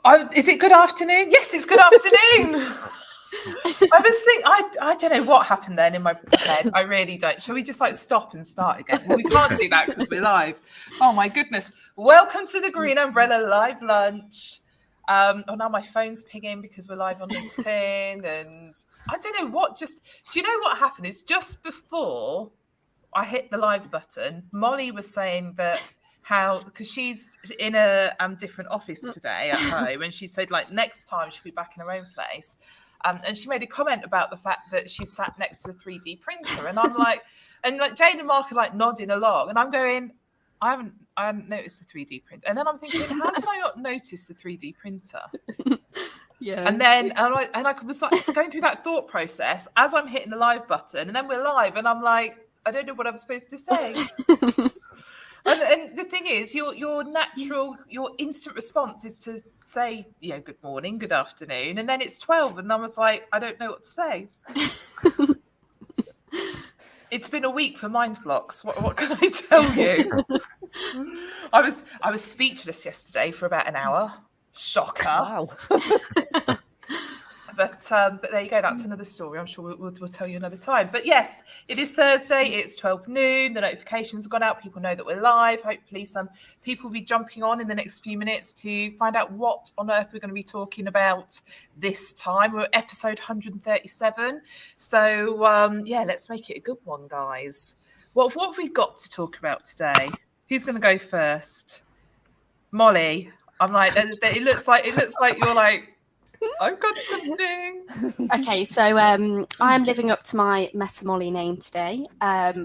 Is it good afternoon? Yes, it's good afternoon. I was thinking, I don't know what happened then in my head. I really don't. Shall we just stop and start again? Well, we can't do that because we're live. Oh my goodness. Welcome to the Green Umbrella Live Lunch. Now my phone's pinging because we're live on LinkedIn, and I don't know what. Do you know what happened? It's just before I hit the live button, Molly was saying that because she's in a different office today at home, and she said next time she'll be back in her own place. And she made a comment about the fact that she sat next to the 3D printer, and I'm Jane and Mark are nodding along, and I'm going, I haven't noticed the 3D printer, and then I'm thinking, how did I not notice the 3D printer? Yeah. And then I was going through that thought process as I'm hitting the live button, and then we're live, and I'm like, I don't know what I'm supposed to say. And the thing is, your instant response is to say, good morning, good afternoon, and then it's 12, and I was like, I don't know what to say. It's been a week for mind blocks. What can I tell you? I was speechless yesterday for about an hour. Shocker. Wow. But there you go. That's another story. I'm sure we'll tell you another time. But yes, it is Thursday. It's 12 noon. The notifications have gone out. People know that we're live. Hopefully some people will be jumping on in the next few minutes to find out what on earth we're going to be talking about this time. We're at episode 137. So, let's make it a good one, guys. What have we got to talk about today? Who's going to go first? Molly. I'm it looks like you're like, I've got something. Okay, so I am living up to my Meta Molly name today.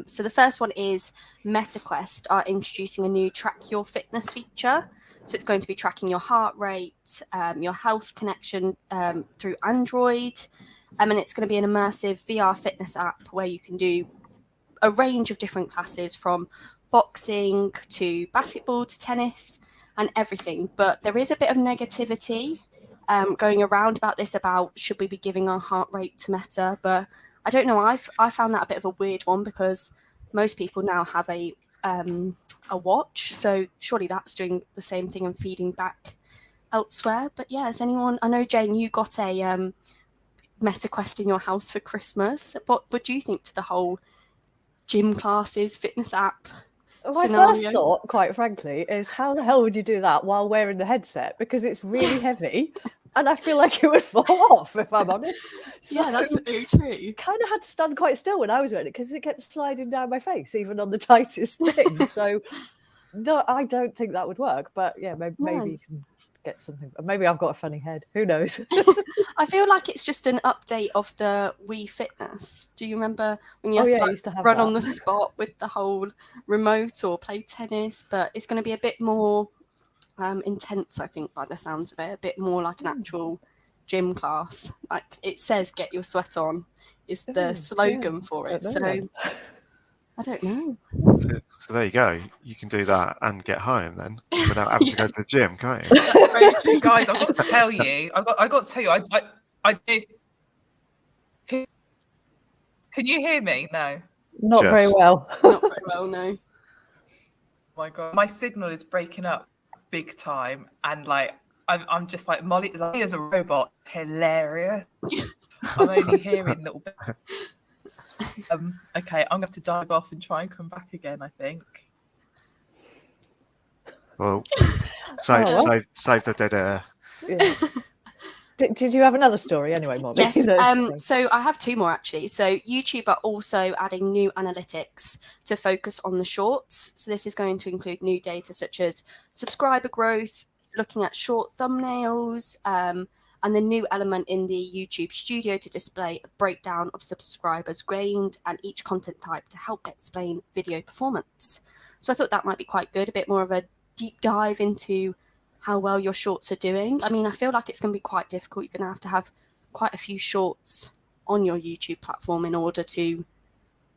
So the first one is MetaQuest are introducing a new track your fitness feature. So it's going to be tracking your heart rate, your health connection through Android. And it's going to be an immersive VR fitness app where you can do a range of different classes from boxing to basketball to tennis and everything. But there is a bit of negativity going around about this, about should we be giving our heart rate to Meta? But I don't know. I found that a bit of a weird one because most people now have a watch, so surely that's doing the same thing and feeding back elsewhere. But yeah, has anyone? I know Jane, you got a MetaQuest in your house for Christmas. What do you think to the whole gym classes, fitness app? My first thought, quite frankly, is how the hell would you do that while wearing the headset? Because it's really heavy and I feel like it would fall off, if I'm honest. So yeah, that's so true. Kind of had to stand quite still when I was wearing it because it kept sliding down my face, even on the tightest thing. So no, I don't think that would work. But yeah, maybe you can get something. Maybe I've got a funny head. Who knows? I feel like it's just an update of the Wii Fitness. Do you remember when you had to run on the spot with the whole remote or play tennis? But it's going to be a bit more intense, I think, by the sounds of it. A bit more like an actual gym class. Like it says, "Get your sweat on" is the slogan for it. So I don't know. So there you go. You can do that and get home then without having to go to the gym, can't you? Guys, I've got to tell you. I did. Can you hear me? No. Not very well. Not very well, no. Oh my God, my signal is breaking up big time, and I'm just like, Molly is a robot. Hilarious. I'm only hearing little bits. Okay, I'm going to have to dive off and try and come back again, I think. Well, save the dead air. Yeah. Did you have another story anyway, Molly? Yes, so I have two more actually. So YouTube are also adding new analytics to focus on the shorts. So this is going to include new data such as subscriber growth, looking at short thumbnails, and the new element in the YouTube Studio to display a breakdown of subscribers gained and each content type to help explain video performance. So I thought that might be quite good, a bit more of a deep dive into how well your shorts are doing. I mean, I feel like it's going to be quite difficult. You're going to have quite a few shorts on your YouTube platform in order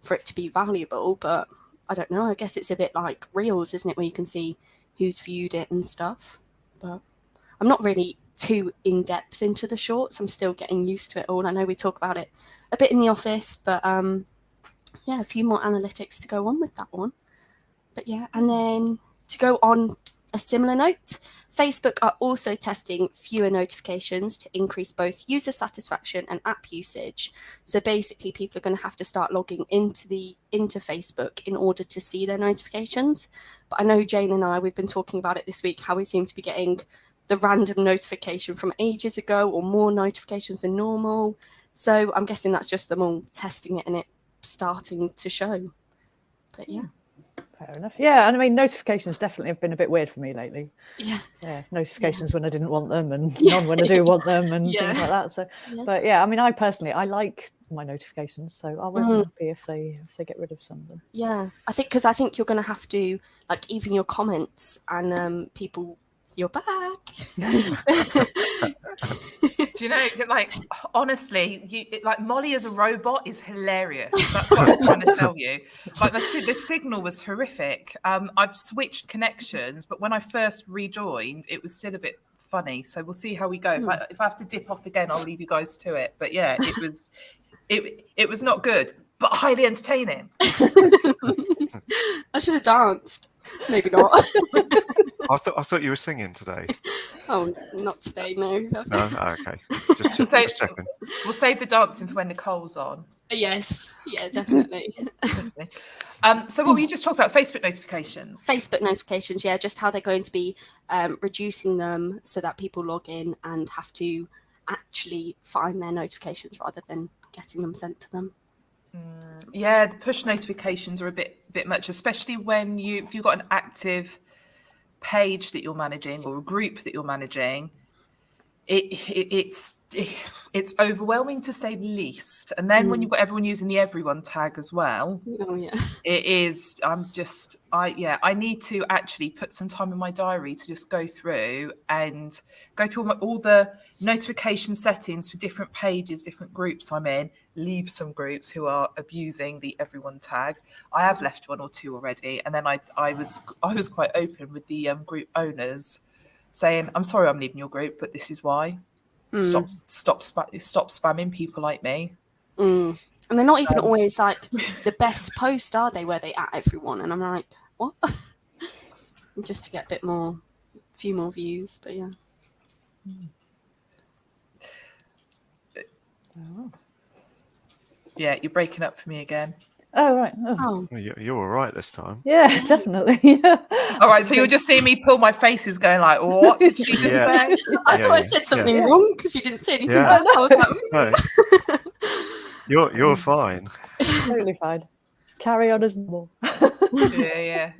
for it to be valuable. But I don't know. I guess it's a bit like Reels, isn't it, where you can see who's viewed it and stuff. But I'm not really too in-depth into the shorts. I'm still getting used to it all. I know we talk about it a bit in the office, but a few more analytics to go on with that one. But yeah, and then to go on a similar note, Facebook are also testing fewer notifications to increase both user satisfaction and app usage. So basically, people are going to have to start logging into Facebook in order to see their notifications. But I know Jane and we've been talking about it this week, how we seem to be getting the random notification from ages ago, or more notifications than normal. So I'm guessing that's just them all testing it and it starting to show. But yeah. Fair enough. Yeah, and I mean, notifications definitely have been a bit weird for me lately. Yeah. Notifications when I didn't want them, and none when I do want them, and things like that. So, but yeah, I mean, I personally, I like my notifications, so I won't be happy if they get rid of some of them. Yeah, I think you're going to have to, like, even your comments and people. You're back. Do you know, like, honestly, like Molly as a robot is hilarious. That's what I was trying to tell you. Like, the signal was horrific. I've switched connections, but when I first rejoined, it was still a bit funny. So we'll see how we go. If I have to dip off again, I'll leave you guys to it. But yeah, it was not good, but highly entertaining. I should have danced. Maybe not. I thought you were singing today. Oh, not today, no. No? Oh, okay. Just checking. We'll save the dancing for when Nicole's on. Yes, yeah, definitely. So what were you just talking about? Facebook notifications? Facebook notifications, yeah, just how they're going to be reducing them so that people log in and have to actually find their notifications rather than getting them sent to them. Yeah, the push notifications are a bit much, especially when if you've got an active page that you're managing or a group that you're managing. It's overwhelming to say the least. And then when you've got everyone using the everyone tag as well, it is. I need to actually put some time in my diary to just go through all the notification settings for different pages, different groups I'm in. Leave some groups who are abusing the everyone tag. I have left one or two already, and then I was quite open with the group owners, saying, I'm sorry I'm leaving your group, but this is why. Stop spamming people like me. And they're not even always like the best post, are they, where they at everyone? And I'm like, what? Just to get a few more views, but yeah. Yeah, you're breaking up for me again. Oh, right. Oh. Well, you're all right this time. Yeah, definitely. Yeah. All right, so you'll just see me pull my faces going like, what did she just say? I thought I said something wrong because you didn't say anything back. I was like, no. You're fine. Totally fine. Carry on as normal. Yeah.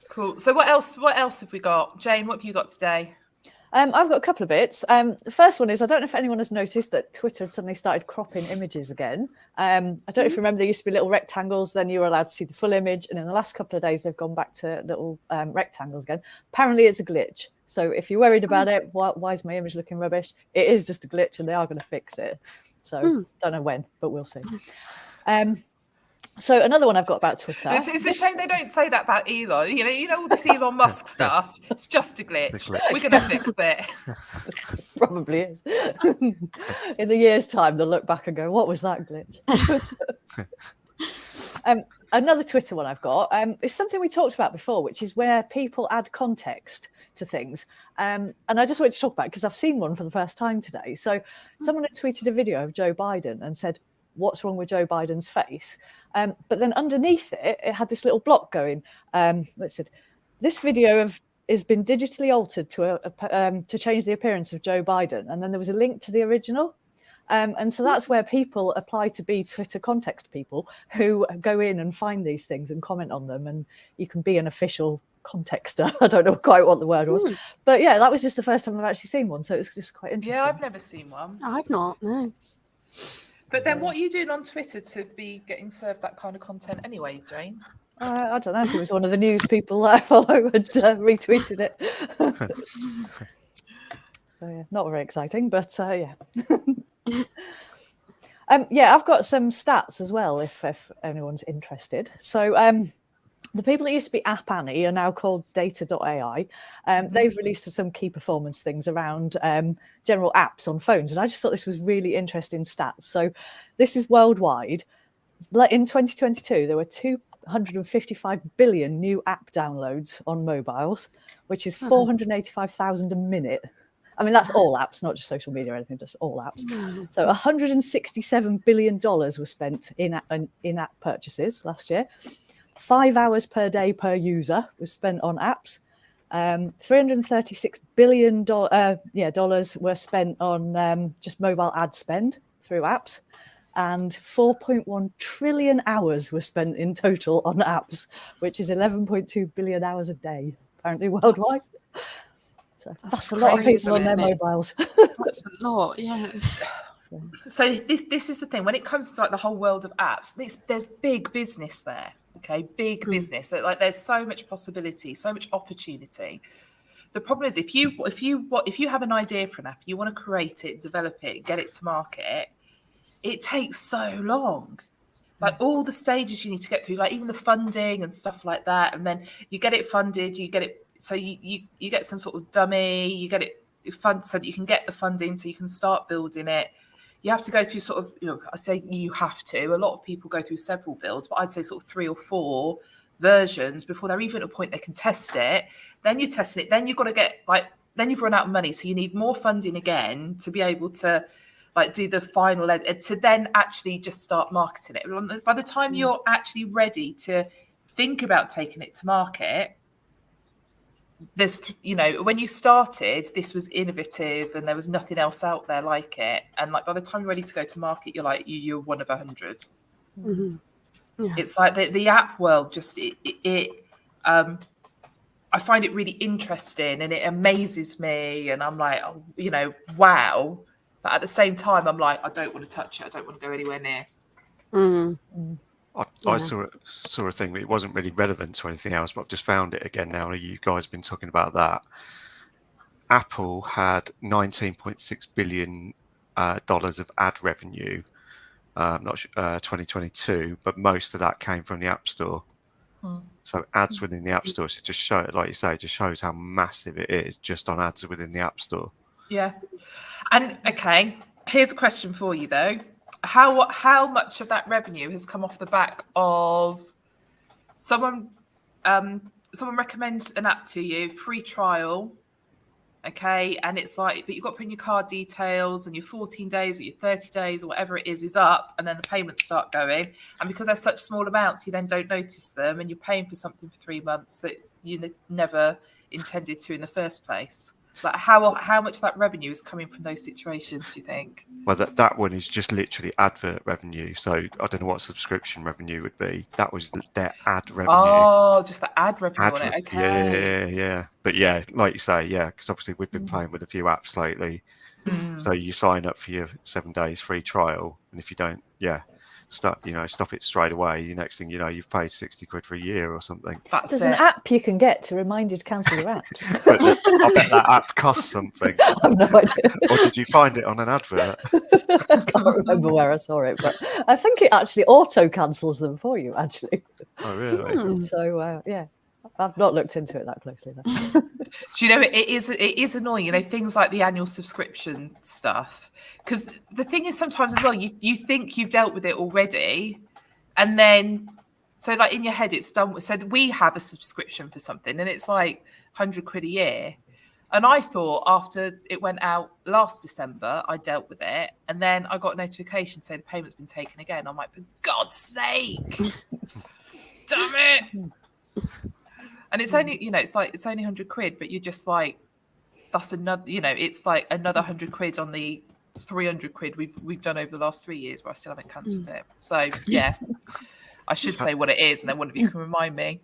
Cool. So what else have we got? Jane, what have you got today? I've got a couple of bits. The first one is, I don't know if anyone has noticed that Twitter had suddenly started cropping images again. I don't know if you remember, there used to be little rectangles, then you were allowed to see the full image. And in the last couple of days, they've gone back to little rectangles again. Apparently, it's a glitch. So if you're worried about it, why is my image looking rubbish? It is just a glitch and they are going to fix it. So don't know when, but we'll see. So another one I've got about Twitter. It's a shame they don't say that about Elon. You know all this Elon Musk stuff. It's just a glitch. We're going to fix it. Probably is. In a year's time, they'll look back and go, "What was that glitch?" Another Twitter one I've got is something we talked about before, which is where people add context to things. And I just wanted to talk about it because I've seen one for the first time today. So someone had tweeted a video of Joe Biden and said, "What's wrong with Joe Biden's face?" But then underneath it had this little block going. It said, "This video has been digitally altered to change the appearance of Joe Biden." And then there was a link to the original. And so that's where people apply to be Twitter context people who go in and find these things and comment on them. And you can be an official contexter. I don't know quite what the word was. But yeah, that was just the first time I've actually seen one. So it was just quite interesting. Yeah, I've never seen one. I've not, no. But then what are you doing on Twitter to be getting served that kind of content anyway, Jane? I don't know if it was one of the news people that I follow had retweeted it. So yeah, not very exciting, but yeah. I've got some stats as well if anyone's interested. So the people that used to be App Annie are now called data.ai. They've released some key performance things around general apps on phones. And I just thought this was really interesting stats. So this is worldwide. Like in 2022, there were 155 billion new app downloads on mobiles, which is 485,000 a minute. I mean, that's all apps, not just social media or anything, just all apps. So $167 billion was spent in in-app purchases last year. 5 hours per day per user was spent on apps. $336 billion dollars were spent on just mobile ad spend through apps. And 4.1 trillion hours were spent in total on apps, which is 11.2 billion hours a day, apparently worldwide. That's a lot of people on their mobiles. That's a lot, yes. So this is the thing. When it comes to like the whole world of apps, there's big business there. Okay, big business. Like there's so much possibility, so much opportunity. The problem is if you have an idea for an app, you want to create it, develop it, get it to market, it takes so long. Like all the stages you need to get through, like even the funding and stuff like that, and then you get it funded, you get it, so you get some sort of dummy, you get it funded so that you can get the funding, so you can start building it. You have to go through sort of, I say you have to. A lot of people go through several builds, but I'd say sort of 3 or 4 versions before they're even at a point they can test it. Then you're testing it. Then you've got to get then you've run out of money, so you need more funding again to be able to do the final to then actually just start marketing it. By the time you're actually ready to think about taking it to market, there's when you started, this was innovative and there was nothing else out there like it, and by the time you're ready to go to market, you're one of 100. Yeah. It's like the app world just I find it really interesting and it amazes me, and I'm like, wow. But at the same time, I'm like, I don't want to touch it. I don't want to go anywhere near. I saw a thing, but it wasn't really relevant to anything else, but I've just found it again now. You guys have been talking about that. Apple had $19.6 billion of ad revenue, 2022, but most of that came from the App Store. So ads within the App Store, so just show, like you say, just shows how massive it is just on ads within the App Store. Yeah. And okay, here's a question for you though. How much of that revenue has come off the back of someone recommends an app to you, free trial, okay, and it's like, but you've got to put in your card details and your 14 days or your 30 days or whatever it is up, and then the payments start going, and because they're such small amounts, you then don't notice them, and you're paying for something for 3 months that you never intended to in the first place. Like how much of that revenue is coming from those situations, do you think? Well, that one is just literally advert revenue. So I don't know what subscription revenue would be. That was their ad revenue. Oh, just the ad revenue on it. Okay. Yeah. But yeah, like you say, yeah, because obviously we've been playing with a few apps lately. So you sign up for your 7 days free trial, and if you don't, stop it straight away. The next thing you know, you've paid 60 quid for a year or something. There's an app you can get to remind you to cancel your apps. But I bet that app costs something. I have no idea. Or did you find it on an advert? I can't remember where I saw it, but I think it actually auto cancels them for you, actually. Oh, really? So, yeah. I've not looked into it that closely, though. Do you know, it is annoying, things like the annual subscription stuff, because the thing is sometimes as well, you think you've dealt with it already, and then so like in your head it's done. So we have a subscription for something and it's like 100 quid a year, and I thought after it went out last December I dealt with it, and then I got a notification saying the payment's been taken again. I'm like, for God's sake, damn it. And it's only, it's only 100 quid, but you're just like, that's another, it's like another 100 quid on the 300 quid we've done over the last 3 years, but I still haven't cancelled it. So yeah, I should say what it is, and then one of you can remind me.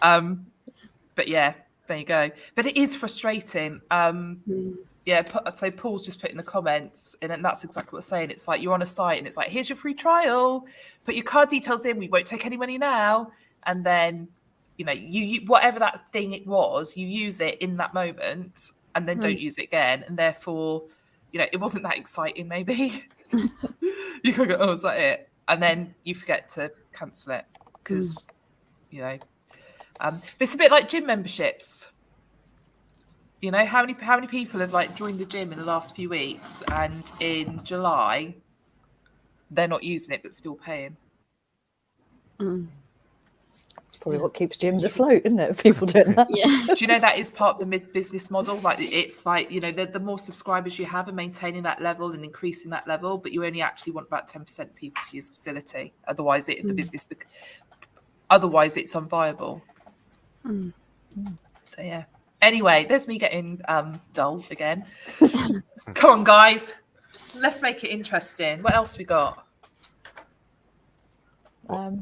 But yeah, there you go. But it is frustrating. So Paul's just put in the comments, and that's exactly what I'm saying. It's like you're on a site, and it's like, here's your free trial. Put your card details in. We won't take any money now, and then. You whatever that thing it was, you use it in that moment and then don't use it again. And therefore, it wasn't that exciting, maybe. You could go, oh, is that it? And then you forget to cancel it because, but it's a bit like gym memberships. How many people have joined the gym in the last few weeks, and in July, they're not using it, but still paying. Probably what keeps gyms afloat, isn't it? People doing that. Yeah. Do you know that is part of the business model? Like it's like, you know, the more subscribers you have and maintaining that level and increasing that level, but you only actually want about 10% of people to use the facility. Otherwise, the business, otherwise it's unviable. So yeah. Anyway, there's me getting dull again. Come on, guys. Let's make it interesting. What else we got?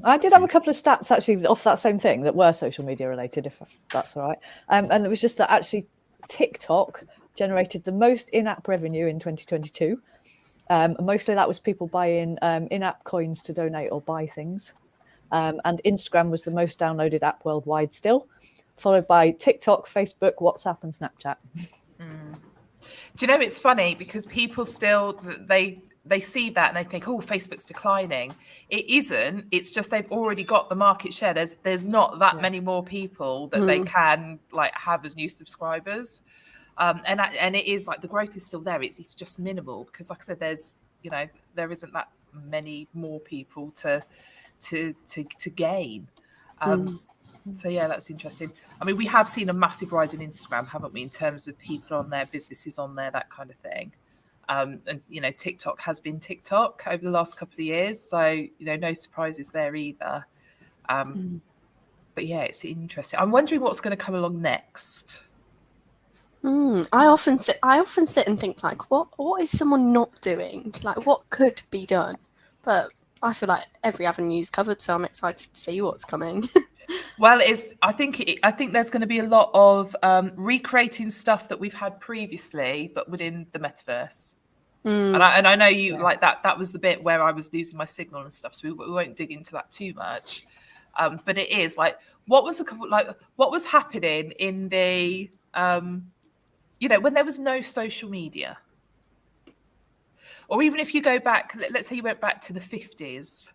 I did have a couple of stats actually off that same thing that were social media related, if that's all right. And it was just that actually TikTok generated the most in-app revenue in 2022. Mostly that was people buying in-app coins to donate or buy things. And Instagram was the most downloaded app worldwide still, followed by TikTok, Facebook, WhatsApp, and Snapchat. Do you know, it's funny because people still, they see that and they think, oh, Facebook's declining. It isn't. It's just they've already got the market share. There's not that many more people that they can like have as new subscribers. And it is like the growth is still there. It's just minimal because, like I said, there's, you know, there isn't that many more people to gain. So yeah, that's interesting. I mean, we have seen a massive rise in Instagram, haven't we, in terms of people on there, businesses on there, that kind of thing. And you know, TikTok has been TikTok over the last couple of years, so you know, no surprises there either. But yeah, it's interesting. I'm wondering what's going to come along next. I often sit and think like, what is someone not doing? Like, what could be done? But I feel like every avenue is covered, so I'm excited to see what's coming. Well, I think there's going to be a lot of recreating stuff that we've had previously, but within the metaverse. And I know you like that. That was the bit where I was losing my signal and stuff, so we won't dig into that too much. But it is like, what was happening in the you know, when there was no social media, or even if you go back, let's say you went back to the 50s.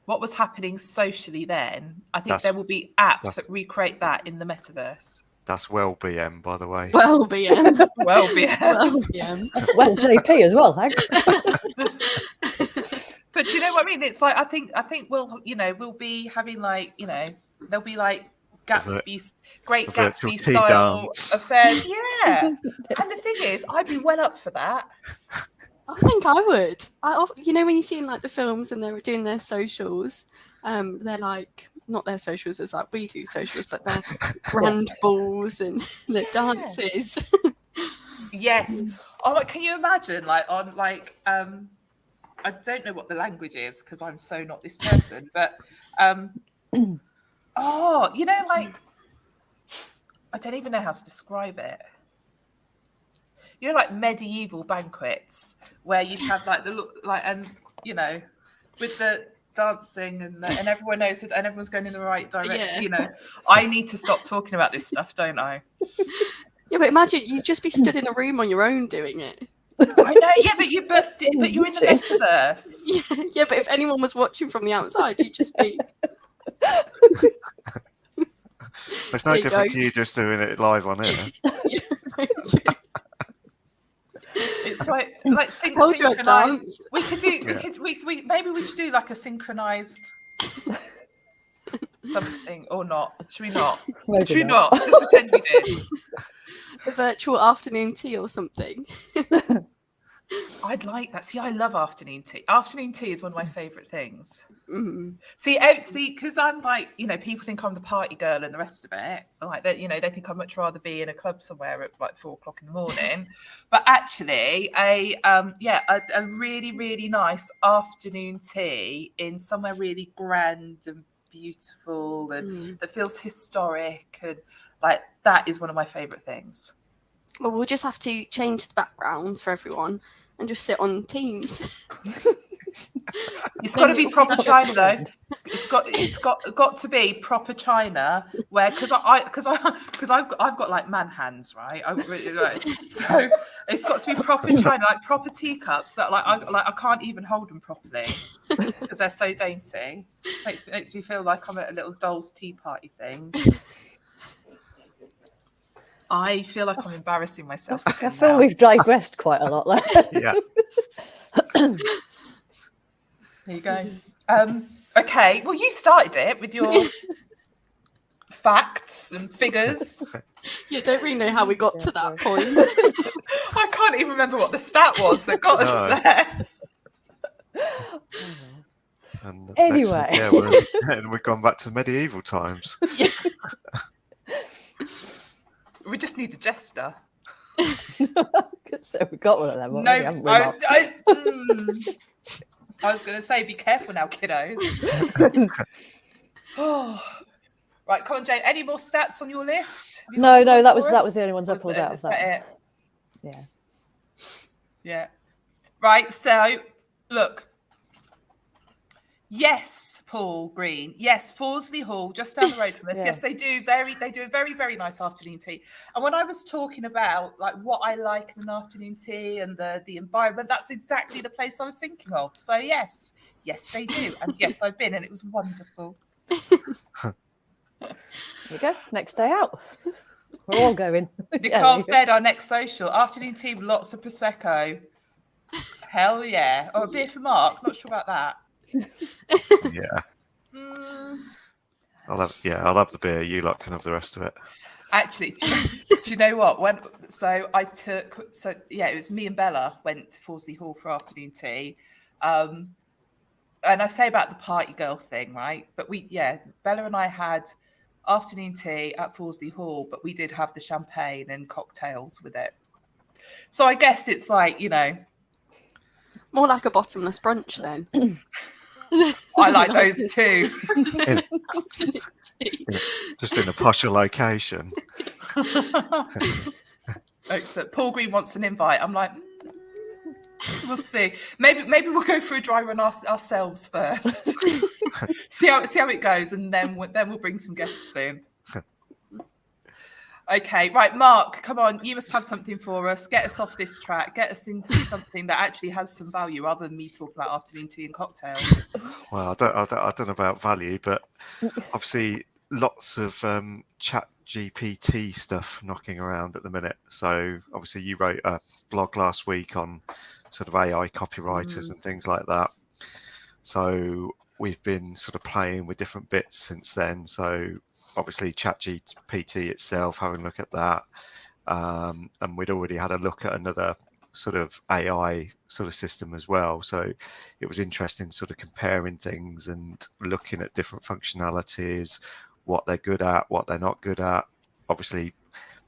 What was happening socially then? I think there will be apps that recreate that in the metaverse. That's well BM, by the way. Well, BM. Well, BM. Well, BM. That's well JP as well, thanks. But do you know what I mean? It's like I think we'll be having like, you know, there'll be like Great Gatsby style affairs. Yeah. And the thing is, I'd be well up for that. I think I would. You know, when you see in like the films and they're doing their socials, they're like not their socials as like we do socials, but their grand balls and their dances. Yes. Oh, can you imagine like on like I don't know what the language is because I'm so not this person, but oh, you know, like I don't even know how to describe it. You know, like medieval banquets where you'd have like and you know, with the dancing and everyone knows it and everyone's going in the right direction. Yeah. You know, I need to stop talking about this stuff, don't I? Yeah, but imagine you'd just be stood in a room on your own doing it. I know. Yeah, but you're in the metaverse. Yeah, but if anyone was watching from the outside, you'd just be. It's no different to you just doing it live on air. It's like synchronized. We could do. We maybe we should do like a synchronized something or not. Should we not? Should we not? Just pretend we did. A virtual afternoon tea or something. I'd like that. See, I love afternoon tea. Afternoon tea is one of my favourite things. Mm-hmm. See, because I'm like, you know, people think I'm the party girl and the rest of it. Like that, you know, they think I'd much rather be in a club somewhere at like 4 o'clock in the morning. But actually, a really, really nice afternoon tea in somewhere really grand and beautiful and that feels historic and like that is one of my favourite things. Well, we'll just have to change the backgrounds for everyone and just sit on Teams. It's got to be proper China, though. It's got to be proper China, where because I've got like man hands, right? So it's got to be proper China, like proper teacups that I can't even hold them properly because they're so dainty. Makes me feel like I'm at a little doll's tea party thing. I feel like I'm embarrassing myself. I feel we've digressed quite a lot there. Yeah. There you go. Okay. Well, you started it with your facts and figures. You don't really know how we got to that point. I can't even remember what the stat was that got us there. And Anyway. we've gone back to medieval times. We just need a jester. So we got one of them already, haven't we, Mark? I was going to say, be careful now, kiddos. Right, come on, Jane. Any more stats on your list? No, that was the only ones I pulled out. Is that it? Yeah. Yeah. Right. So, look. Yes, Paul Green. Yes, Fawsley Hall, just down the road from us. Yeah. Yes, they do a very, very nice afternoon tea. And when I was talking about like what I like in an afternoon tea and the environment, that's exactly the place I was thinking of. So yes, they do. And yes, I've been, and it was wonderful. There you go. Next day out. We're all going. Nicole said our next social afternoon tea with lots of prosecco. Hell yeah! Or a beer for Mark. Not sure about that. Yeah. I'll have the beer. You lot can have the rest of it. Actually, do you know what? It was me and Bella went to Fawsley Hall for afternoon tea. And I say about the party girl thing, right? But Bella and I had afternoon tea at Fawsley Hall, but we did have the champagne and cocktails with it. So I guess it's like, more like a bottomless brunch then. I like those too. Just in a posher location. Excellent. Paul Green wants an invite. I'm like, we'll see. Maybe we'll go for a dry run ourselves first. see how it goes, and then we'll bring some guests in. Okay, right, Mark, come on. You must have something for us. Get us off this track. Get us into something that actually has some value, other than me talking about afternoon tea and cocktails. Well, I don't know about value, but obviously lots of Chat GPT stuff knocking around at the minute. So obviously you wrote a blog last week on sort of AI copywriters and things like that. So we've been sort of playing with different bits since then. So obviously Chat GPT itself, having a look at that. And we'd already had a look at another sort of AI sort of system as well. So it was interesting sort of comparing things and looking at different functionalities, what they're good at, what they're not good at, obviously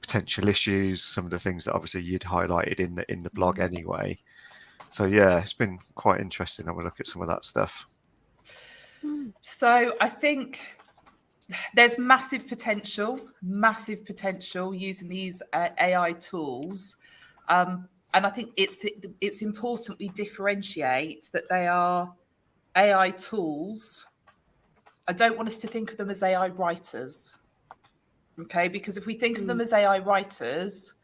potential issues, some of the things that obviously you'd highlighted in the blog anyway. So yeah, it's been quite interesting having a look at some of that stuff. So I think there's massive potential using these AI tools. And I think it's important we differentiate that they are AI tools. I don't want us to think of them as AI writers. Okay, because if we think of them as AI writers,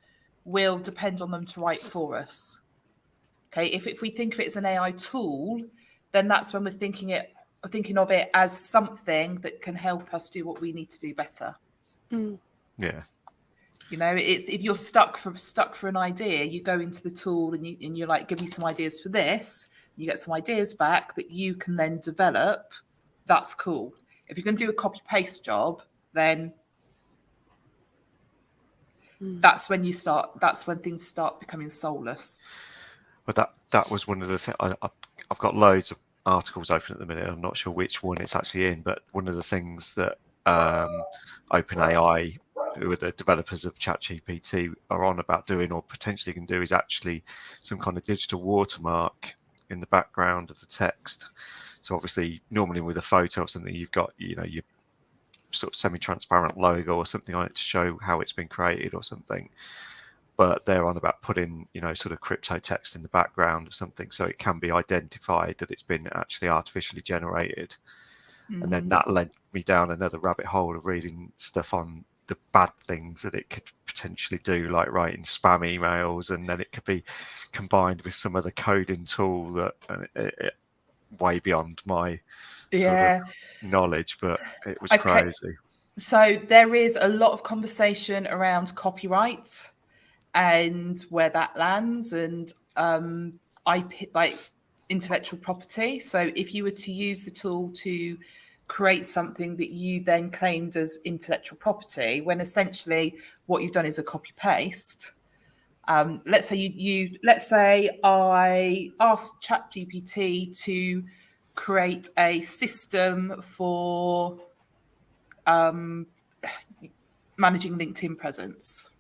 we'll depend on them to write for us. Okay, if we think of it as an AI tool, then that's when we're thinking of it as something that can help us do what we need to do better. Yeah. It's if you're stuck for an idea, you go into the tool and you're like, give me some ideas for this. You get some ideas back that you can then develop. That's cool. If you're going to do a copy paste job, then that's when things start becoming soulless. But that was one of the things. I've got loads of articles open at the minute. I'm not sure which one it's actually in, but one of the things that OpenAI, who are the developers of Chat GPT, are on about doing or potentially can do is actually some kind of digital watermark in the background of the text. So obviously, normally with a photo or something, you've got your sort of semi-transparent logo or something on it to show how it's been created or something. But they're on about putting, sort of crypto text in the background or something, so it can be identified that it's been actually artificially generated. And then that led me down another rabbit hole of reading stuff on the bad things that it could potentially do, like writing spam emails, and then it could be combined with some other coding tool that way beyond my sort of knowledge, but it was crazy. So there is a lot of conversation around copyright and where that lands, and IP, like intellectual property. So if you were to use the tool to create something that you then claimed as intellectual property, when essentially what you've done is a copy paste. Let's say I asked Chat GPT to create a system for managing LinkedIn presence.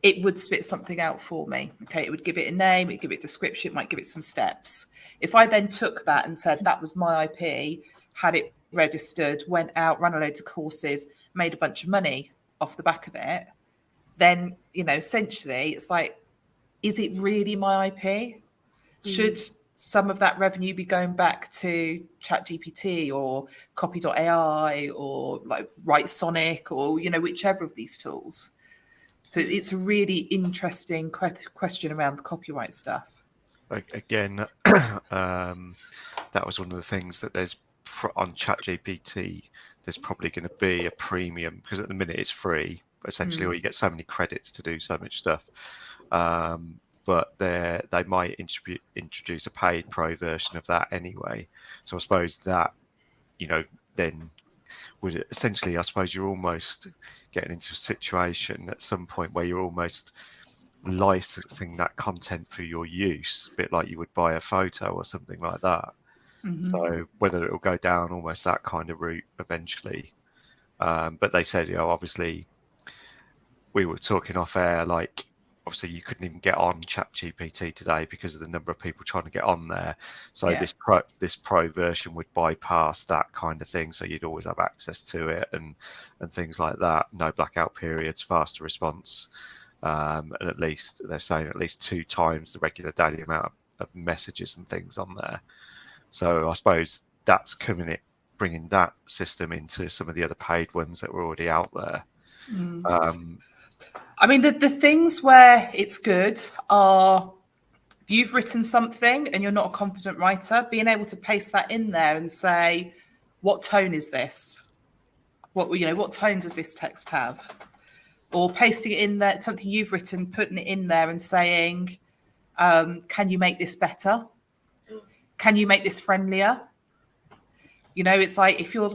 It would spit something out for me. Okay, it would give it a name, it would give it a description, it might give it some steps. If I then took that and said that was my IP, had it registered, went out, ran a load of courses, made a bunch of money off the back of it, then, essentially it's like, is it really my IP? Should some of that revenue be going back to Chat GPT or copy.ai or like Write Sonic or, whichever of these tools? So it's a really interesting question around the copyright stuff. Again, that was one of the things that there's on ChatGPT. There's probably going to be a premium because at the minute it's free, essentially, or you get so many credits to do so much stuff. But they might introduce a paid pro version of that anyway. So I suppose that, then would essentially, I suppose you're almost getting into a situation at some point where you're almost licensing that content for your use, a bit like you would buy a photo or something like that. So whether it will go down almost that kind of route eventually. But they said, obviously we were talking off air, like obviously you couldn't even get on Chat GPT today because of the number of people trying to get on there. So this pro version would bypass that kind of thing. So you'd always have access to it and things like that. No blackout periods, faster response. And at least they're saying at least 2 times the regular daily amount of messages and things on there. So I suppose that's bringing that system into some of the other paid ones that were already out there. I mean, the things where it's good are if you've written something and you're not a confident writer, being able to paste that in there and say, what tone is this? What tone does this text have? Or pasting it in there, something you've written, putting it in there and saying, can you make this better? Can you make this friendlier? It's like if you're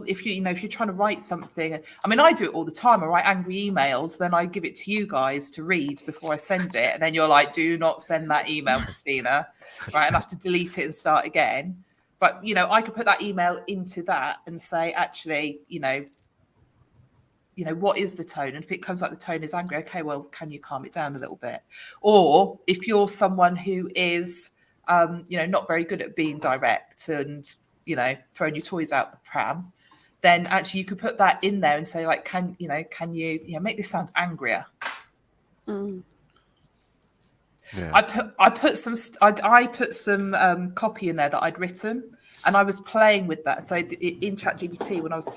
trying to write something. I mean, I do it all the time. I write angry emails, then I give it to you guys to read before I send it, and then you're like, "Do not send that email, Christina." Right, and I have to delete it and start again. But I could put that email into that and say, actually, what is the tone? And if it comes like the tone is angry, okay, well, can you calm it down a little bit? Or if you're someone who is, not very good at being direct and throwing your toys out the pram, then actually you could put that in there and say, like, can you make this sound angrier? Yeah. I put some copy in there that I'd written, and I was playing with that. So in Chat GPT, when I was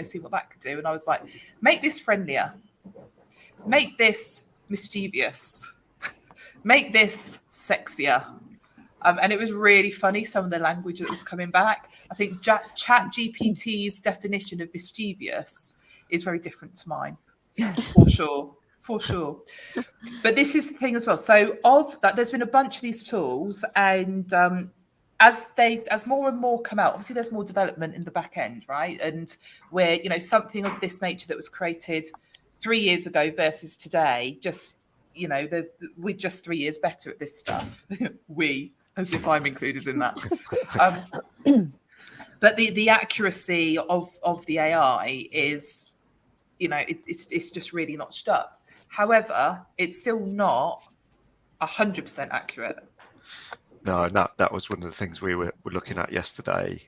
seeing what that could do, and I was like, make this friendlier, make this mischievous, make this sexier. And it was really funny, some of the language that was coming back. I think Chat GPT's definition of mischievous is very different to mine, for sure. But this is the thing as well. So of that, there's been a bunch of these tools, and as more and more come out, obviously there's more development in the back end, right? And where something of this nature that was created 3 years ago versus today, just we're just 3 years better at this stuff. As if I'm included in that. But the accuracy of the AI is, it's just really notched up. However, it's still not 100% accurate. No, that was one of the things we were looking at yesterday,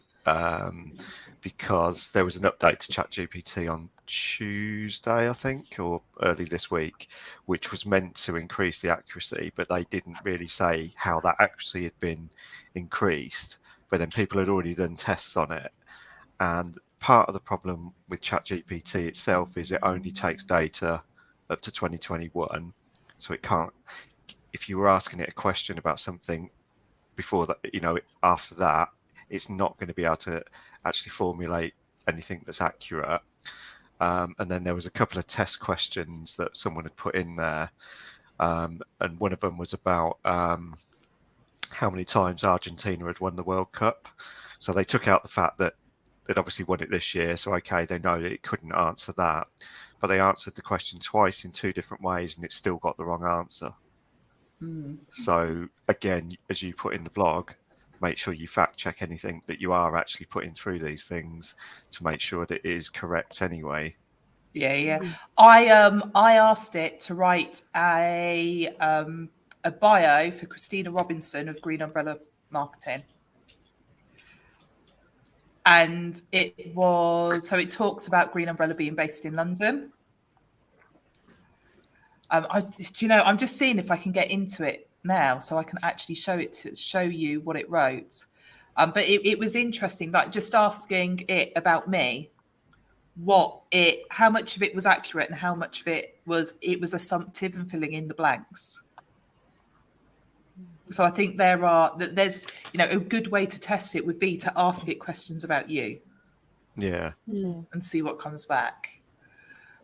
because there was an update to ChatGPT on Tuesday, I think, or early this week, which was meant to increase the accuracy, but they didn't really say how that accuracy had been increased. But then people had already done tests on it. And part of the problem with ChatGPT itself is it only takes data up to 2021. So it can't, if you were asking it a question about something before that, after that, it's not going to be able to actually formulate anything that's accurate. And then there was a couple of test questions that someone had put in there. And one of them was about how many times Argentina had won the World Cup. So they took out the fact that they'd obviously won it this year, so okay, they know that it couldn't answer that, but they answered the question twice in 2 different ways, and it still got the wrong answer. So again, as you put in the blog, make sure you fact check anything that you are actually putting through these things to make sure that it is correct anyway. Yeah. I asked it to write a bio for Christina Robinson of Green Umbrella Marketing. And it talks about Green Umbrella being based in London. I'm just seeing if I can get into it now so I can actually show you what it wrote. But it was interesting, like just asking it about me, how much of it was accurate and how much of it was assumptive and filling in the blanks. So I think there's a good way to test it would be to ask it questions about you. Yeah. And see what comes back.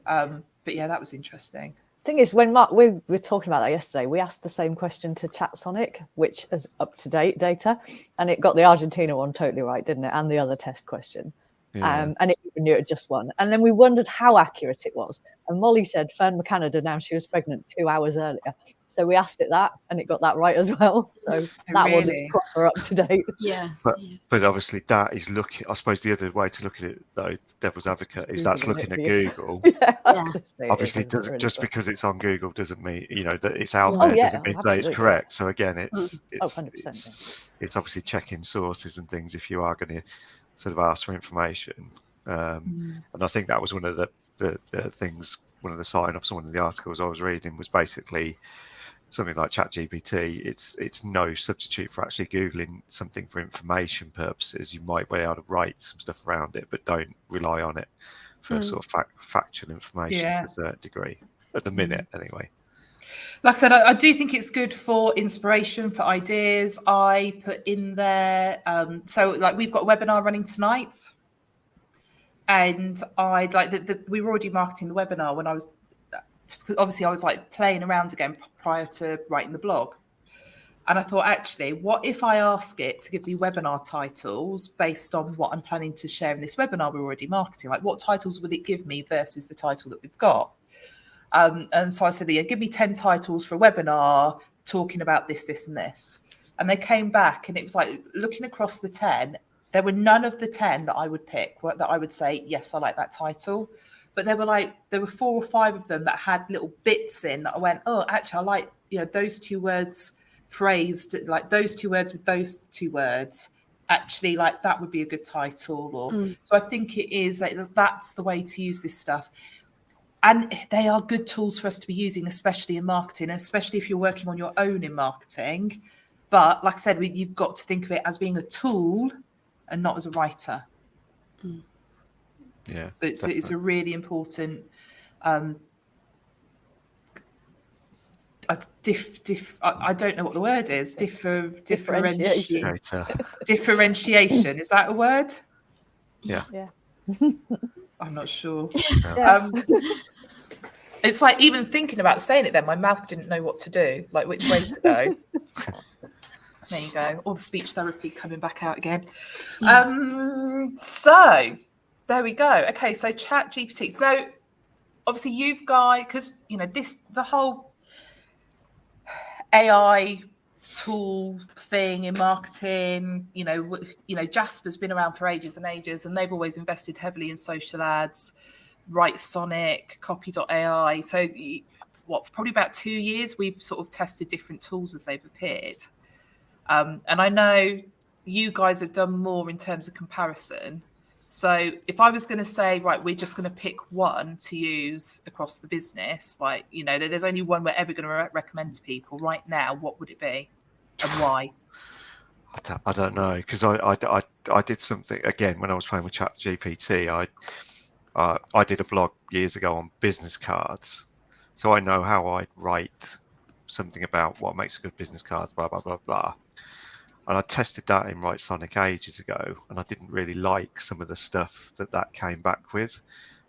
But yeah, that was interesting. Thing is, when we were talking about that yesterday, we asked the same question to ChatSonic, which is up-to-date data, and it got the Argentina one totally right, didn't it? And the other test question. Yeah. And it even knew it just one. And then we wondered how accurate it was. And Molly said Fern McCanada announced she was pregnant 2 hours earlier. So we asked it that, and it got that right as well. So that one is proper up to date. Yeah. But obviously that is looking, I suppose the other way to look at it though, devil's advocate, is that's looking at Google. Obviously just because it's on Google doesn't mean, that it's out there doesn't mean that it's correct. So again, it's 100%. It's obviously checking sources and things if you are going to sort of ask for information. And I think that was one of the things, one of the sign-offs, one of the articles I was reading was basically something like Chat GPT. It's no substitute for actually Googling something for information purposes. You might be able to write some stuff around it, but don't rely on it for sort of factual information to a certain degree, at the minute anyway. Like I said, I do think it's good for inspiration, for ideas. I put in there, so like we've got a webinar running tonight, and I'd like we were already marketing the webinar when I was like playing around again prior to writing the blog. And I thought, actually, what if I ask it to give me webinar titles based on what I'm planning to share in this webinar we're already marketing? Like, what titles would it give me versus the title that we've got? And so I said, give me 10 titles for a webinar talking about this, this, and this. And they came back, and it was like looking across the 10, there were none of the 10 that I would pick that I would say, yes, I like that title. But there were 4 or 5 of them that had little bits in that I went, oh, actually, I like, those 2 words phrased, like those 2 words with those 2 words. Actually, like that would be a good title. So I think it is like that's the way to use this stuff. And they are good tools for us to be using, especially in marketing, especially if you're working on your own in marketing. But like I said, you've got to think of it as being a tool and not as a writer. Yeah, it's a really important I don't know what the word is. Differentiation. Is that a word? Yeah. I'm not sure. It's like even thinking about saying it then, my mouth didn't know what to do, like which way to go. There you go. All the speech therapy coming back out again. So there we go. Okay, so Chat GPT. So obviously you've got, because the whole AI tool thing in marketing, Jasper's been around for ages and ages, and they've always invested heavily in social ads, Sonic, copy.ai. So for probably about 2 years, we've sort of tested different tools as they've appeared. And I know you guys have done more in terms of comparison. So if I was going to say, right, we're just going to pick one to use across the business, like, there's only one we're ever going to recommend to people right now, what would it be and why? I don't know, because I did something, again, when I was playing with Chat GPT, I did a blog years ago on business cards. So I know how I write something about what makes a good business card, blah, blah, blah, blah. And I tested that in Sonic ages ago, and I didn't really like some of the stuff that came back with.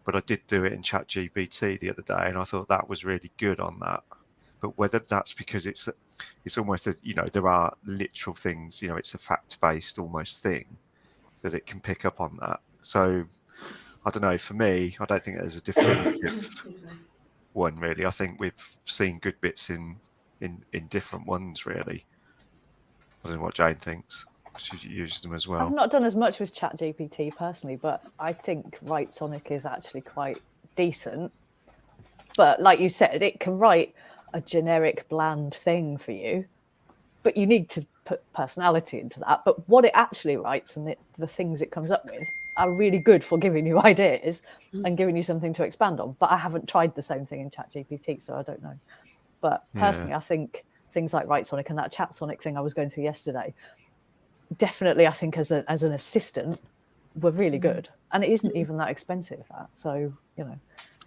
But I did do it in Chat GPT the other day, and I thought that was really good on that. But whether that's because it's almost, there are literal things, it's a fact-based almost thing that it can pick up on that. So I don't know. For me, I don't think there's a definitive one really. I think we've seen good bits in different ones really. I don't know what Jane thinks. She uses them as well. I've not done as much with Chat GPT personally, but I think Writesonic is actually quite decent. But like you said, it can write a generic, bland thing for you, but you need to put personality into that. But what it actually writes and the things it comes up with are really good for giving you ideas and giving you something to expand on. But I haven't tried the same thing in Chat GPT, so I don't know. But personally, I think things like Writesonic and that ChatSonic thing I was going through yesterday, definitely I think as an assistant were really good. And it isn't even that expensive, that. So, you know.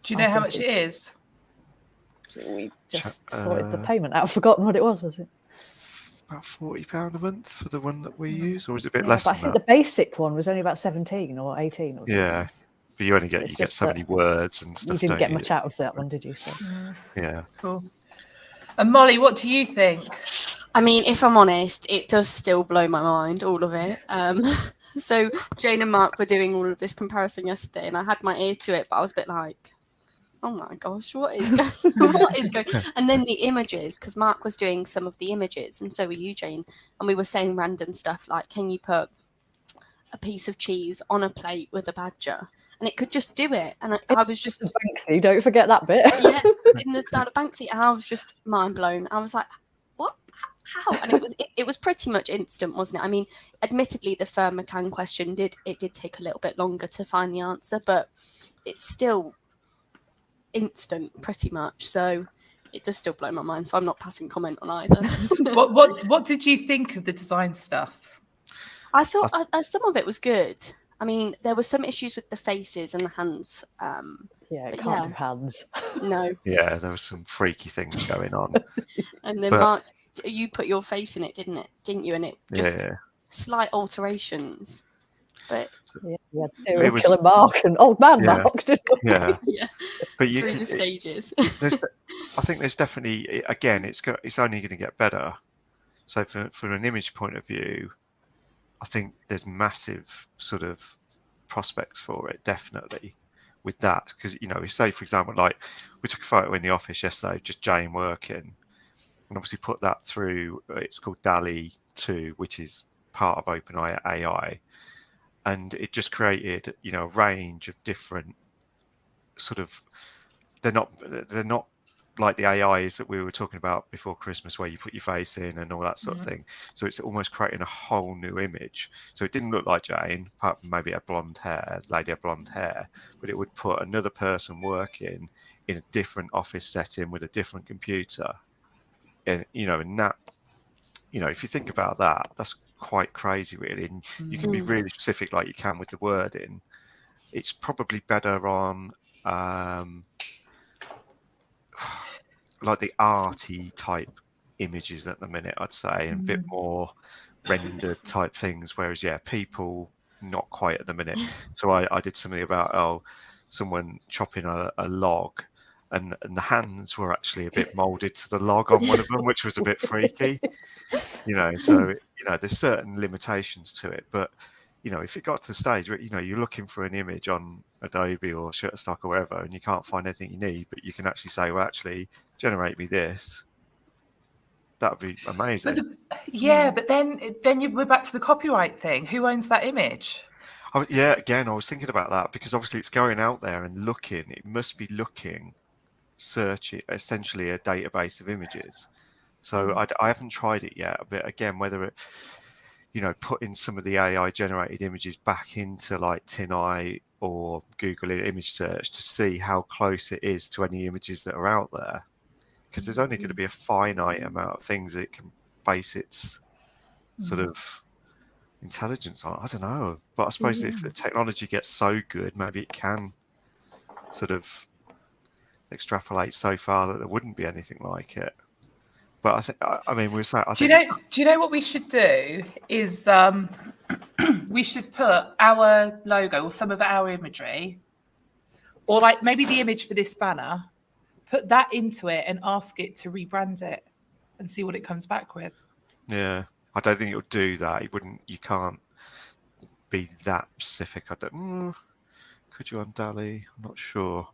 Do you know how much it is? We just sorted the payment out. I've forgotten what it was it? About £40 a month for the one that we use, or is it a bit less but than I think that? the basic one was only about 17 or 18 or something. Yeah, but you only get so many words and stuff. You didn't get you? much out of that one, did you? So. Yeah. Cool. And Molly, what do you think? I mean, if I'm honest, it does still blow my mind, all of it. So Jane and Mark were doing all of this comparison yesterday, and I had my ear to it, but I was a bit like, oh my gosh, what is going And then the images, because Mark was doing some of the images, and so were you, Jane, and we were saying random stuff like, can you put a piece of cheese on a plate with a badger? And it could just do it. And I was just... Banksy, don't forget that bit. Yeah, in the style of Banksy. And I was just mind blown. I was like, what? How? And it was pretty much instant, wasn't it? I mean, admittedly, the Fern McCann question did take a little bit longer to find the answer, but it's still instant pretty much. So it does still blow my mind. So I'm not passing comment on either. What did you think of the design stuff? I thought some of it was good. I mean, there were some issues with the faces and the hands. Yeah, it can't do hands. No. Yeah, there was some freaky things going on. And then Mark, you put your face in it, didn't you? And it just slight alterations. But yeah, serial killer Mark and old man Mark. Yeah. But through the stages. I think there's definitely, again, it's only going to get better. So from an image point of view, I think there's massive sort of prospects for it, definitely, with that. Because, you know, we say, for example, like we took a photo in the office yesterday, just Jane working, and obviously put that through, it's called DALL-E 2, which is part of OpenAI. And it just created, you know, a range of different sort of, they're not like the AIs that we were talking about before Christmas, where you put your face in and all that sort of thing. So it's almost creating a whole new image. So it didn't look like Jane, apart from maybe a lady had blonde hair, but it would put another person working in a different office setting with a different computer. And, you know, and that, you know, if you think about that, that's quite crazy, really. And you can be really specific like you can with the wording. It's probably better on like the arty type images at the minute, I'd say, and a bit more rendered type things, whereas people not quite at the minute. So I did something about someone chopping a log, and the hands were actually a bit molded to the log on one of them, which was a bit freaky, you know. So, you know, there's certain limitations to it, but, you know, if it got to the stage where, you know, you're looking for an image on Adobe or Shutterstock or whatever, and you can't find anything you need, but you can actually say, well, actually generate me this, that would be amazing. But then we're back to the copyright thing. Who owns that image? Again, I was thinking about that, because obviously it's going out there and looking, it must be looking, searching essentially a database of images. So I haven't tried it yet, but again, whether it, you know, putting some of the AI generated images back into like TinEye or Google image search to see how close it is to any images that are out there, because there's only going to be a finite amount of things that it can base its sort of intelligence on. I don't know, but I suppose if the technology gets so good, maybe it can sort of extrapolate so far that there wouldn't be anything like it. But I think, I mean, we're saying, do you know what we should do is we should put our logo or some of our imagery, or like maybe the image for this banner, put that into it and ask it to rebrand it and see what it comes back with. Yeah, I don't think it would do that. You can't. be that specific. I don't. Could you on DALL-E? I'm not sure.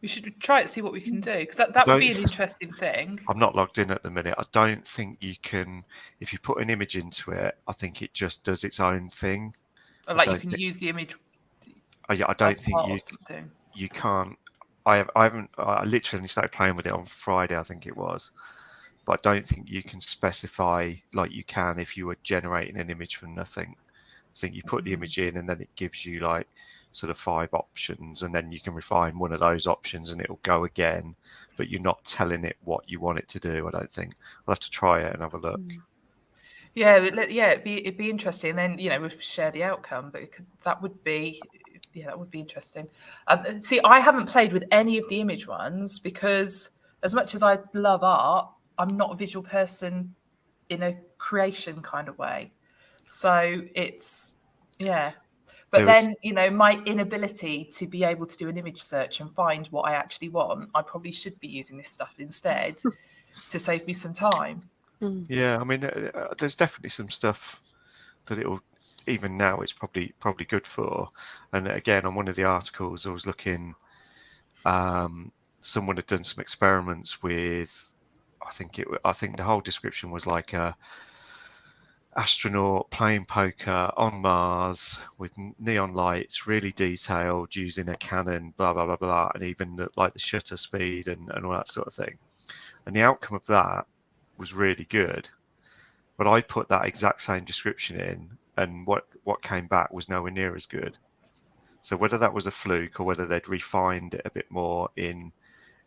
We should try it, see what we can do, because that would be an interesting thing. I'm not logged in at the minute. I don't think you can. If you put an image into it, I think it just does its own thing. Or like you can use the image. I don't as think part of something. you can't. I haven't. I literally started playing with it on Friday, I think it was. But I don't think you can specify like you can if you were generating an image from nothing. I think you put the image in and then it gives you like sort of 5 options, and then you can refine one of those options and it'll go again, but you're not telling it what you want it to do. I don't think. I'll have to try it and have a look. Yeah, it'd be interesting. Then we'll share the outcome, but that would be interesting. See, I haven't played with any of the image ones because as much as I love art, I'm not a visual person in a creation kind of way. So it's But then, my inability to be able to do an image search and find what I actually want, I probably should be using this stuff instead to save me some time. Yeah, I mean, there's definitely some stuff that it'll, even now, it's probably good for. And again, on one of the articles, I was looking, someone had done some experiments with, I think the whole description was like a astronaut playing poker on Mars with neon lights, really detailed, using a Canon, blah blah blah blah, and even the shutter speed and all that sort of thing. And the outcome of that was really good. But I put that exact same description in, and what came back was nowhere near as good. So whether that was a fluke or whether they'd refined it a bit more in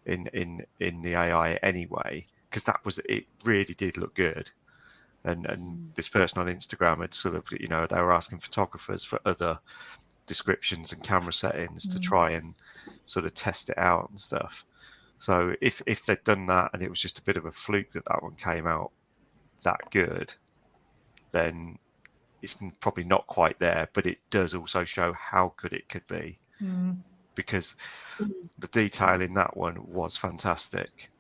the AI anyway, because it really did look good. And this person on Instagram had sort of, they were asking photographers for other descriptions and camera settings to try and sort of test it out and stuff. So if they'd done that and it was just a bit of a fluke that one came out that good, then it's probably not quite there, but it does also show how good it could be, because the detail in that one was fantastic.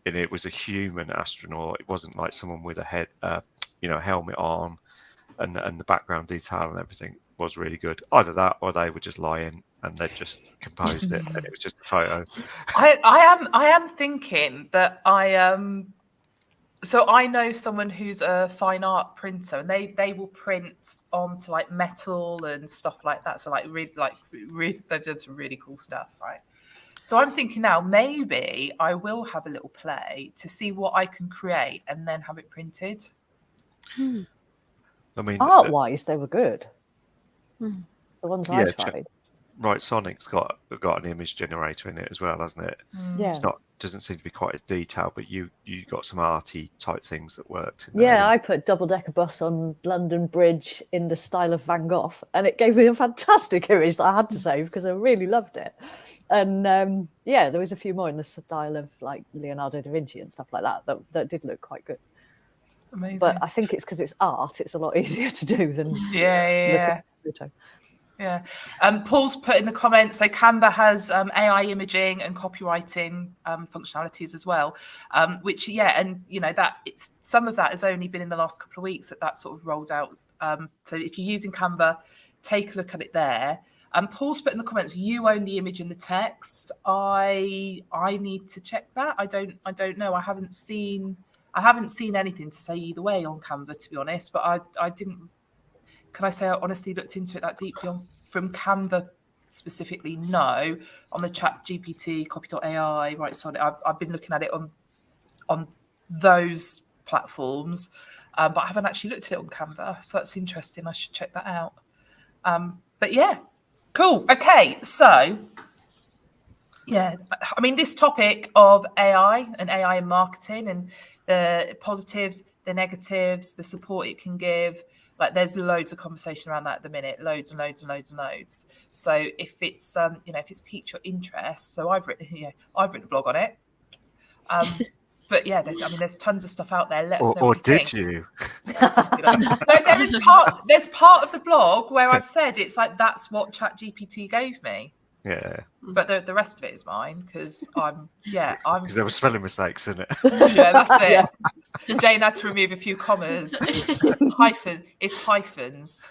And it was a human astronaut. It wasn't like someone with a head, helmet on, and the background detail and everything was really good. Either that, or they were just lying and they just composed it, and it was just a photo. I am thinking that so I know someone who's a fine art printer, and they will print onto like metal and stuff like that. So they've done some really cool stuff, right? So I'm thinking now, maybe I will have a little play to see what I can create and then have it printed. I mean, art-wise, they were good. The ones I tried. Right, Sonic's got an image generator in it as well, hasn't it? Yeah. It's doesn't seem to be quite as detailed, but you got some arty type things that worked. I put double-decker bus on London Bridge in the style of Van Gogh, and it gave me a fantastic image that I had to save because I really loved it. And there was a few more in the style of like Leonardo da Vinci and stuff like that did look quite good. Amazing. But I think it's because it's art; it's a lot easier to do than look at a photo. Yeah. Paul's put in the comments, so Canva has AI imaging and copywriting functionalities as well, which, that it's some of that has only been in the last couple of weeks that sort of rolled out. So if you're using Canva, take a look at it there. Paul's put in the comments, you own the image and the text. I need to check that. I don't know. I haven't seen anything to say either way on Canva, to be honest, but I didn't. Can I say I honestly looked into it that deeply from Canva specifically? No. On the Chat GPT, copy.ai, right? So I've been looking at it on those platforms, but I haven't actually looked at it on Canva. So that's interesting. I should check that out. But yeah, cool. Okay, so yeah, I mean, this topic of AI and AI in marketing and the positives, the negatives, the support it can give. Like there's loads of conversation around that at the minute, loads and loads and loads and loads. So if it's if it's piqued your interest, so I've written a blog on it. But yeah, there's tons of stuff out there. Let us know. Or what you did think. you? There's part of the blog where I've said it's like that's what Chat GPT gave me. Yeah. But the rest of it is mine because I'm because there were spelling mistakes in it. Yeah, that's it. Yeah. Jane had to remove a few commas. It's hyphens.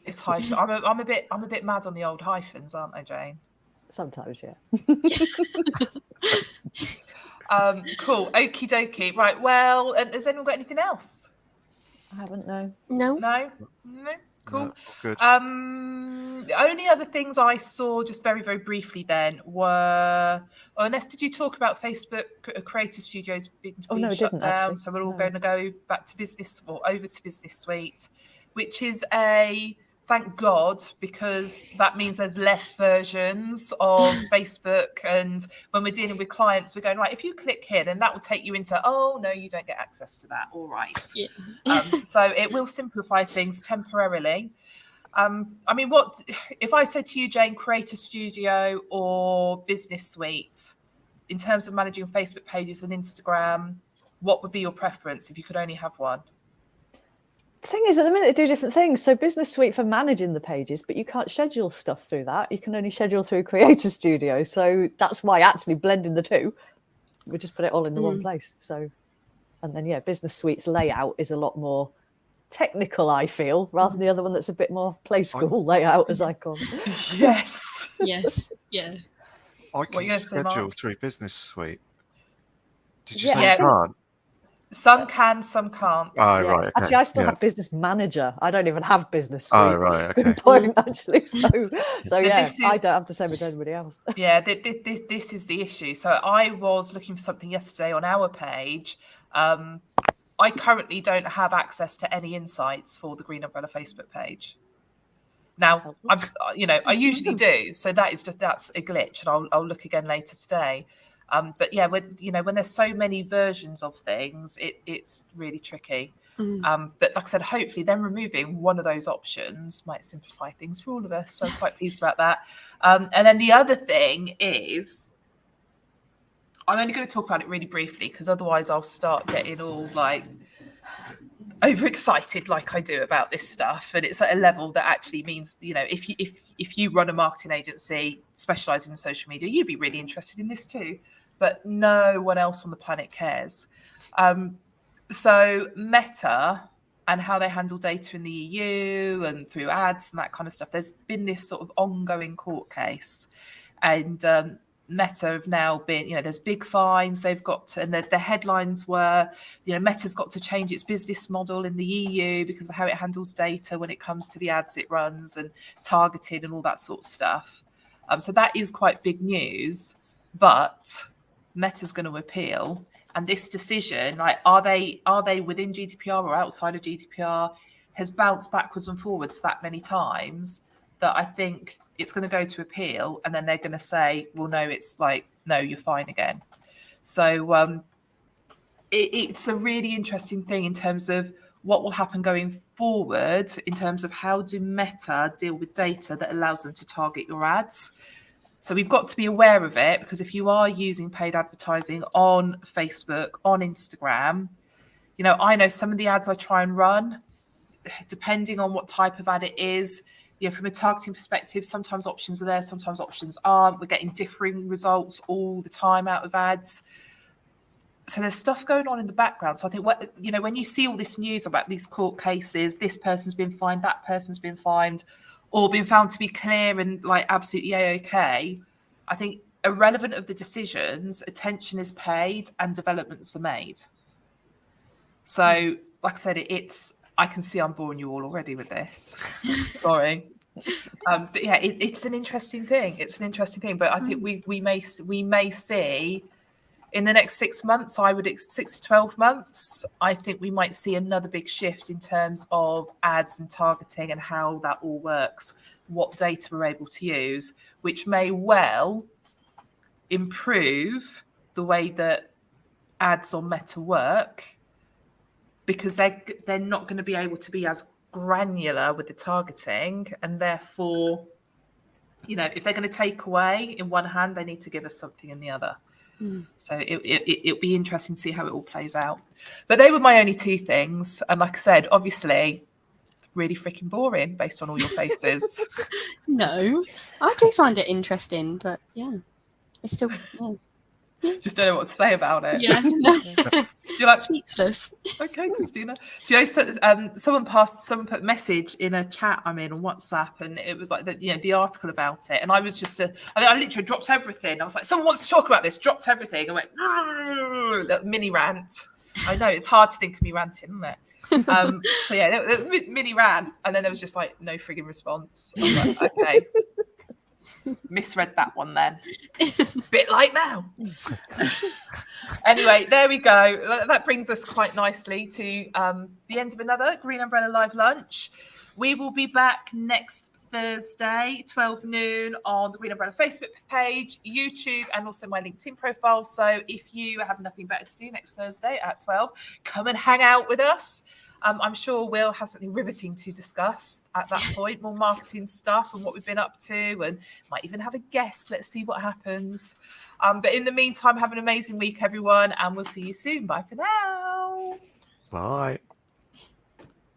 It's hyphen. I'm a bit mad on the old hyphens, aren't I, Jane? Sometimes, yeah. Cool. Okie dokie. Right. Well, has anyone got anything else? I haven't, no. No. Cool. No, all good. The only other things I saw just very, very briefly then were, Ernest, did you talk about Facebook Creator Studios being no, I shut didn't, down? actually. So we're all No. going to go back to business or over to Business Suite, which is thank God, because that means there's less versions of Facebook. And when we're dealing with clients, we're going, right, if you click here, then that will take you into, oh, no, you don't get access to that. All right. Yeah. So it will simplify things temporarily. I mean, what if I said to you, Jane, Creator Studio or Business Suite, in terms of managing Facebook pages and Instagram, what would be your preference if you could only have one? The thing is, at the minute, they do different things. So Business Suite for managing the pages, but you can't schedule stuff through that. You can only schedule through Creator Studio. So that's why actually blending the two, we just put it all in the one place. So, and then, yeah, Business Suite's layout is a lot more technical, I feel, rather than the other one that's a bit more play school layout, as I call it. Yes. Yes. Yeah. I What are you can gonna say, Mark? schedule through Business Suite. Did you Yeah, say I you think- can't? Some can, some can't. Oh, Yeah. right. Okay. Actually, I still Yeah. have Business Manager. I don't even have Business Suite. Oh, right. Okay. Good point, actually. So yeah, this I is- don't have the same as anybody else. Yeah, this is the issue. So I was looking for something yesterday on our page. I currently don't have access to any insights for the Green Umbrella Facebook page. Now, I usually do. So that's a glitch, and I'll look again later today. But yeah, when there's so many versions of things, it's really tricky. But like I said, hopefully then removing one of those options might simplify things for all of us. So I'm quite pleased about that. And then the other thing is, I'm only going to talk about it really briefly because otherwise I'll start getting all like overexcited like I do about this stuff. And it's at a level that actually means, if you run a marketing agency specializing in social media, you'd be really interested in this too. But no one else on the planet cares. So Meta and how they handle data in the EU and through ads and that kind of stuff, there's been this sort of ongoing court case. And Meta have now been, there's big fines they've got to, and the headlines were, Meta's got to change its business model in the EU because of how it handles data when it comes to the ads it runs and targeting and all that sort of stuff. So that is quite big news, but Meta's going to appeal. And this decision, like, are they within GDPR or outside of GDPR, has bounced backwards and forwards that many times that I think it's going to go to appeal, and then they're going to say, well, no, it's like, no, you're fine again. So it's a really interesting thing in terms of what will happen going forward in terms of how do Meta deal with data that allows them to target your ads. So we've got to be aware of it, because if you are using paid advertising on Facebook, on Instagram, I know some of the ads I try and run, depending on what type of ad it is, from a targeting perspective, sometimes options are there, sometimes options aren't. We're getting differing results all the time out of ads. So there's stuff going on in the background. So I think when you see all this news about these court cases, this person's been fined, that person's been fined, or been found to be clear and like absolutely okay, I think irrelevant of the decisions, attention is paid and developments are made. So, like I said, I can see I'm boring you all already with this. Sorry. But yeah, it's an interesting thing. It's an interesting thing. But I think we may see in the next 6 months, 6 to 12 months, I think we might see another big shift in terms of ads and targeting and how that all works, what data we're able to use, which may well improve the way that ads on Meta work, because they're not going to be able to be as granular with the targeting, and therefore, if they're going to take away in one hand, they need to give us something in the other. So it'll be interesting to see how it all plays out. But they were my only two things. And like I said, obviously, really freaking boring based on all your faces. No, I do find it interesting, but yeah, it's still. Yeah. Just don't know what to say about it. Yeah, You're like, speechless. okay, Christina. Do you know, someone put a message in a chat I'm in on WhatsApp, and it was like the article about it, and I was just I literally dropped everything. I was like, someone wants to talk about this. Dropped everything. I went little mini rant. I know it's hard to think of me ranting, isn't it? So yeah, mini rant, and then there was just like no frigging response. I was like, okay. Misread that one then. Bit like now. Anyway, there we go. That brings us quite nicely to the end of another Green Umbrella Live Lunch. We will be back next Thursday, 12 noon on the Green Umbrella Facebook page, YouTube, and also my LinkedIn profile. So if you have nothing better to do next Thursday at 12, come and hang out with us. I'm sure we'll have something riveting to discuss at that point, more marketing stuff and what we've been up to, and might even have a guest. Let's see what happens. But in the meantime, have an amazing week, everyone, and we'll see you soon. Bye for now. Bye.